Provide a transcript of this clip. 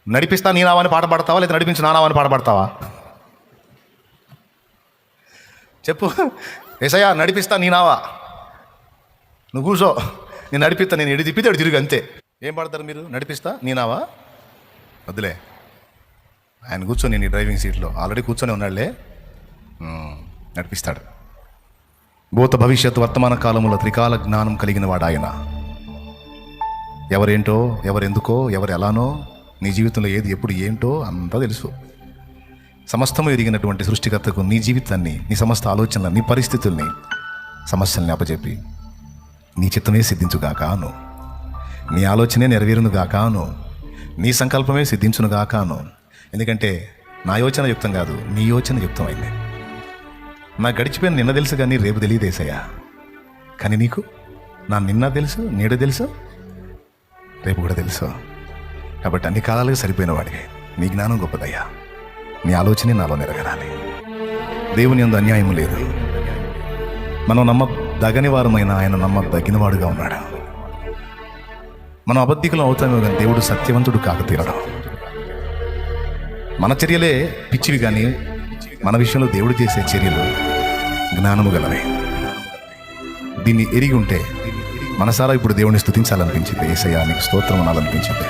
నడిపిస్తా నీ నావా అని పాట పాడతావా, లేదా నడిపించు నా నావా అని పాట పాడతావా? చెప్పు. యేసయ్యా నడిపిస్తా నీ నావా, నువ్వు కూర్చో, నేను నడిపిస్తా, నేను ఎడి తిప్పితే ఎడు తిరిగి, అంతే. ఏం పాడతారు మీరు? నడిపిస్తా నీ నావా? వద్దులే, ఆయన కూర్చొని నీ డ్రైవింగ్ సీట్లో ఆల్రెడీ కూర్చొని ఉన్నాడులే, నడిపిస్తాడు. భూత భవిష్యత్తు వర్తమాన కాలములో త్రికాల జ్ఞానం కలిగిన వాడు ఆయన. ఎవరేంటో, ఎవరెందుకో, ఎవరు ఎలానో, నీ జీవితంలో ఏది ఎప్పుడు ఏంటో అంతా తెలుసు. సమస్తము ఎదిగినటువంటి సృష్టికర్తకు నీ జీవితాన్ని, నీ సమస్త ఆలోచనలు, నీ పరిస్థితుల్ని, సమస్యల్ని అప్పచెప్పి నీ చిత్తమే సిద్ధించుగాకాను, నీ ఆలోచనే నెరవేరునుగాకాను, నీ సంకల్పమే సిద్ధించునుగాకాను. ఎందుకంటే నా యోచన యుక్తం కాదు, నీ యోచన యుక్తమైంది. నాకు గడిచిపోయిన నిన్న తెలుసు కానీ రేపు తెలియదు యేసయ్యా. కానీ నీకు నా నిన్న తెలుసు, నేడు తెలుసు, రేపు కూడా తెలుసు. కాబట్టి అన్ని కాలాలుగా సరిపోయిన వాడికి నీ జ్ఞానం గొప్పదయ్యా. నీ ఆలోచనే నాలో నెరవేరాలి. దేవుని యందు అన్యాయం లేదు. మనం నమ్మదగని వారమైన ఆయన నమ్మదగినవాడుగా ఉన్నాడు. మనం అబద్ధికులు అవుతామో కానీ దేవుడు సత్యవంతుడు కాక తీరడం. మన చర్యలే పిచ్చివి కానీ మన విషయంలో దేవుడు చేసే చర్యలు జ్ఞానము గలవే. దీన్ని ఎరిగి ఉంటే మనసారా ఇప్పుడు దేవుని స్తుతించాలనిపించింది. యేసయ్యా నీకు స్తోత్రం అనాలనిపించింది.